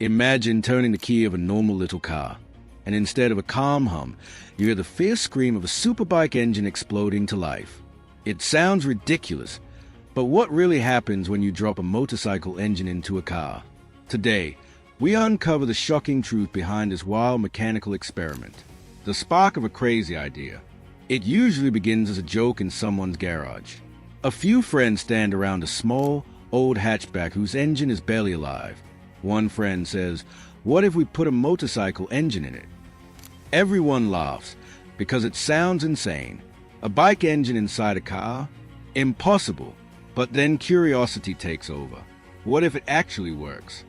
Imagine turning the key of a normal little car, and instead of a calm hum, you hear the fierce scream of a superbike engine exploding to life. It sounds ridiculous, but what really happens when you drop a motorcycle engine into a car? Today, we uncover the shocking truth behind this wild mechanical experiment. The spark of a crazy idea. It usually begins as a joke in someone's garage. A few friends stand around a small, old hatchback whose engine is barely alive. One friend says, "What if we put a motorcycle engine in it?" Everyone laughs, because it sounds insane. A bike engine inside a car? Impossible. But then curiosity takes over. What if it actually works?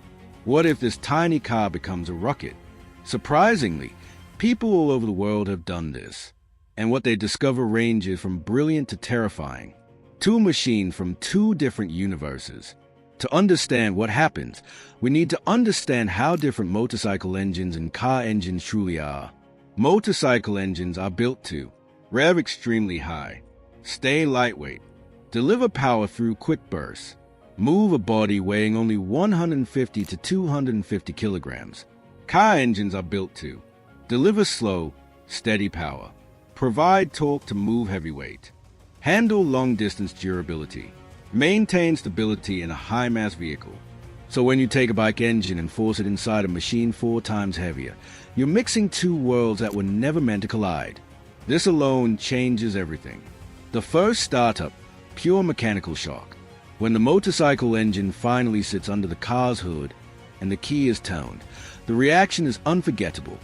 What if this tiny car becomes a rocket? Surprisingly, people all over the world have done this. And what they discover ranges from brilliant to terrifying. Two machines from two different universes. To understand what happens, we need to understand how different motorcycle engines and car engines truly are. Motorcycle engines are built to rev extremely high, stay lightweight, deliver power through quick bursts, move a body weighing only 150 to 250 kilograms. Car engines are built to deliver slow, steady power, provide torque to move heavy weight, handle long-distance durability, maintain stability in a high-mass vehicle. So when you take a bike engine and force it inside a machine 4 times heavier, you're mixing two worlds that were never meant to collide. This alone changes everything. The first startup, pure mechanical shock. When the motorcycle engine finally sits under the car's hood and the key is turned, the reaction is unforgettable.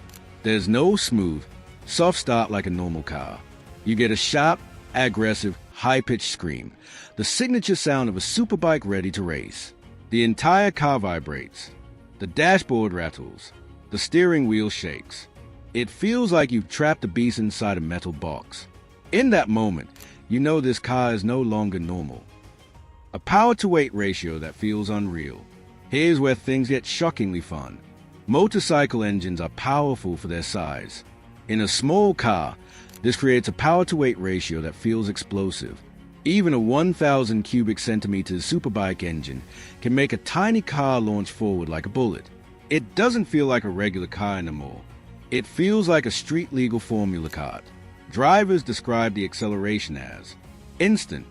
There's no smooth, soft start like a normal car. You get a sharp, aggressive, high-pitched scream, the signature sound of a superbike ready to race. The entire car vibrates. The dashboard rattles. The steering wheel shakes. It feels like you've trapped a beast inside a metal box. In that moment, you know this car is no longer normal. A power-to-weight ratio that feels unreal. Here's where things get shockingly fun. Motorcycle engines are powerful for their size. In a small car, this creates a power-to-weight ratio that feels explosive. Even a 1,000 cubic centimeters superbike engine can make a tiny car launch forward like a bullet. It doesn't feel like a regular car anymore. It feels like a street-legal Formula kart. Drivers describe the acceleration as instant,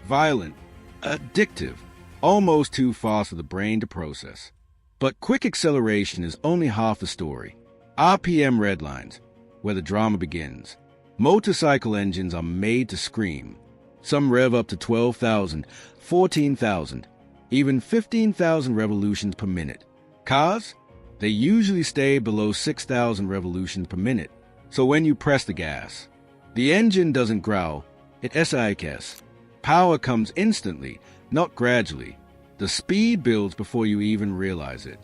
violent, addictive, almost too fast for the brain to process. But quick acceleration is only half the story. RPM redlines, where the drama begins. Motorcycle engines are made to scream. Some rev up to 12,000, 14,000, even 15,000 revolutions per minute. Cars? They usually stay below 6,000 revolutions per minute. So when you press the gas, the engine doesn't growl, it shakes. Power comes instantly, not gradually. The speed builds before you even realize it.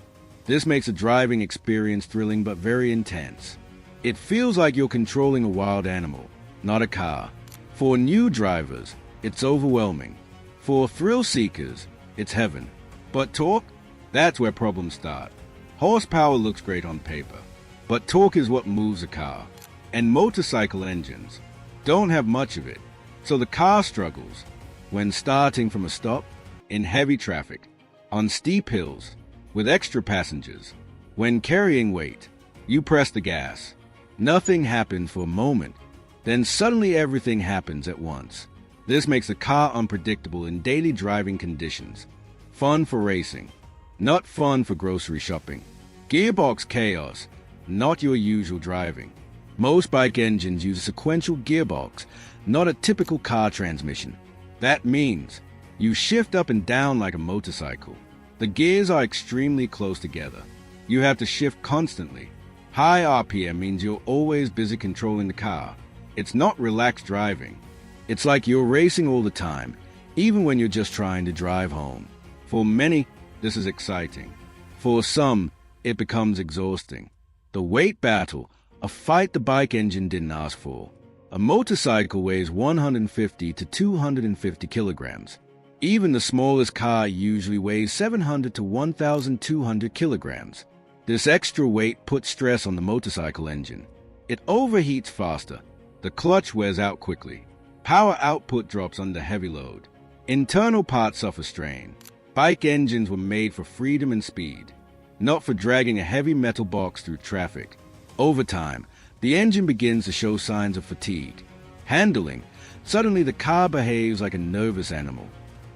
This makes a driving experience thrilling but very intense. It feels like you're controlling a wild animal, not a car. For new drivers, it's overwhelming. For thrill seekers, it's heaven. But torque? That's where problems start. Horsepower looks great on paper, but torque is what moves a car. And motorcycle engines don't have much of it. So the car struggles when starting from a stop, in heavy traffic, on steep hills, with extra passengers. When carrying weight, you press the gas. Nothing happens for a moment. Then suddenly everything happens at once. This makes the car unpredictable in daily driving conditions. Fun for racing, not fun for grocery shopping. Gearbox chaos, not your usual driving. Most bike engines use a sequential gearbox, not a typical car transmission. That means you shift up and down like a motorcycle. The gears are extremely close together. You have to shift constantly. High RPM means you're always busy controlling the car. It's not relaxed driving. It's like you're racing all the time, even when you're just trying to drive home. For many, this is exciting. For some, it becomes exhausting. The weight battle, a fight the bike engine didn't ask for. A motorcycle weighs 150 to 250 kilograms. Even the smallest car usually weighs 700 to 1,200 kilograms. This extra weight puts stress on the motorcycle engine. It overheats faster. The clutch wears out quickly. Power output drops under heavy load. Internal parts suffer strain. Bike engines were made for freedom and speed. not for dragging a heavy metal box through traffic. Over time, the engine begins to show signs of fatigue. Handling, suddenly the car behaves like a nervous animal.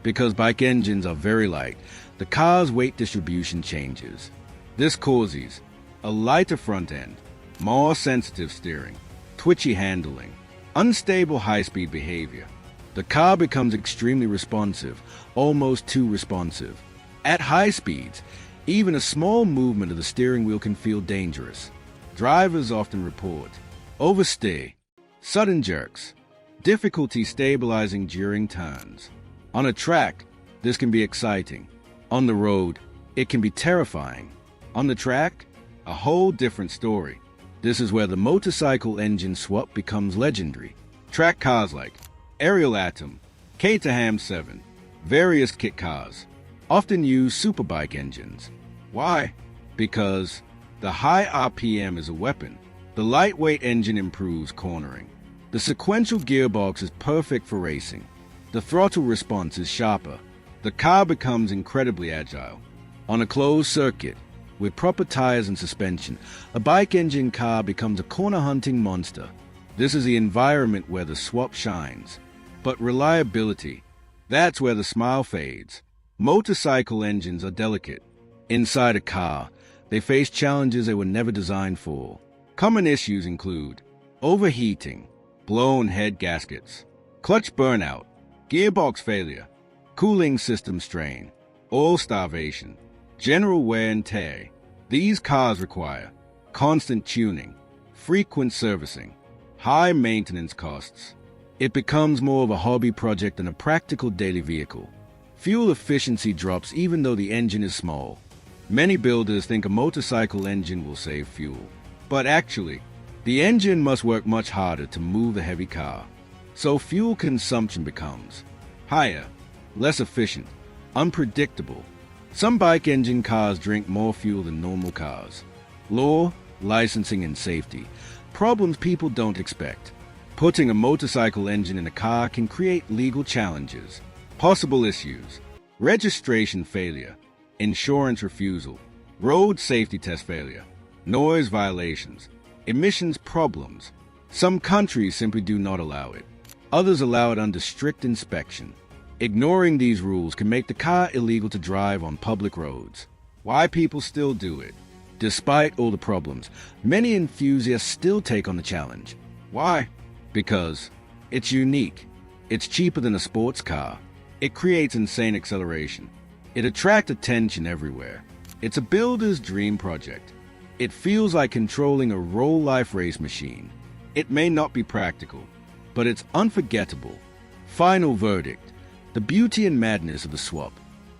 Because bike engines are very light, the car's weight distribution changes. This causes a lighter front end, more sensitive steering, twitchy handling, unstable high-speed behavior. The car becomes extremely responsive, almost too responsive. At high speeds, even a small movement of the steering wheel can feel dangerous. Drivers often report oversteer, sudden jerks, difficulty stabilizing during turns. On a track, this can be exciting. On the road, it can be terrifying. On the track, a whole different story. This is where the motorcycle engine swap becomes legendary. Track cars like Ariel Atom, Caterham 7, various kit cars often use superbike engines. Why? Because the high RPM is a weapon. The lightweight engine improves cornering. The sequential gearbox is perfect for racing. The throttle response is sharper. The car becomes incredibly agile. On a closed circuit, with proper tires and suspension, a bike engine car becomes a corner-hunting monster. This is the environment where the swap shines. But reliability, that's where the smile fades. Motorcycle engines are delicate. Inside a car, they face challenges they were never designed for. Common issues include overheating, blown head gaskets, clutch burnout, gearbox failure, cooling system strain, oil starvation, general wear and tear. These cars require constant tuning, frequent servicing, high maintenance costs. It becomes more of a hobby project than a practical daily vehicle. Fuel efficiency drops even though the engine is small. Many builders think a motorcycle engine will save fuel. But actually, the engine must work much harder to move the heavy car. So fuel consumption becomes higher, less efficient, unpredictable. Some bike engine cars drink more fuel than normal cars. Law, licensing, and safety. Problems people don't expect. Putting a motorcycle engine in a car can create legal challenges. Possible issues: registration failure, insurance refusal, road safety test failure, noise violations, emissions problems. Some countries simply do not allow it. Others allow it under strict inspection. Ignoring these rules can make the car illegal to drive on public roads. Why people still do it? Despite all the problems, many enthusiasts still take on the challenge. Why? Because it's unique. It's cheaper than a sports car. It creates insane acceleration. It attracts attention everywhere. It's a builder's dream project. It feels like controlling a real-life race machine. It may not be practical, but it's unforgettable. Final verdict: the beauty and madness of the swap.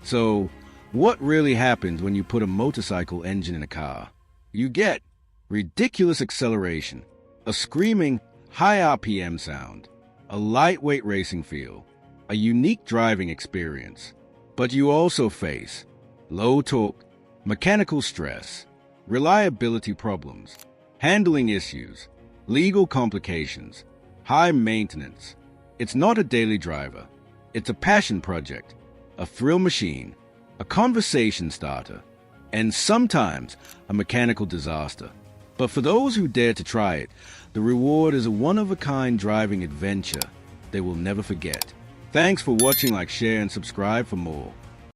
So, what really happens when you put a motorcycle engine in a car? You get ridiculous acceleration, a screaming, high RPM sound, a lightweight racing feel, a unique driving experience. But you also face low torque, mechanical stress, reliability problems, handling issues, legal complications, high maintenance. It's not a daily driver. It's a passion project, a thrill machine, a conversation starter, and sometimes a mechanical disaster. But for those who dare to try it, the reward is a one-of-a-kind driving adventure they will never forget. Thanks for watching. Like, share, and subscribe for more.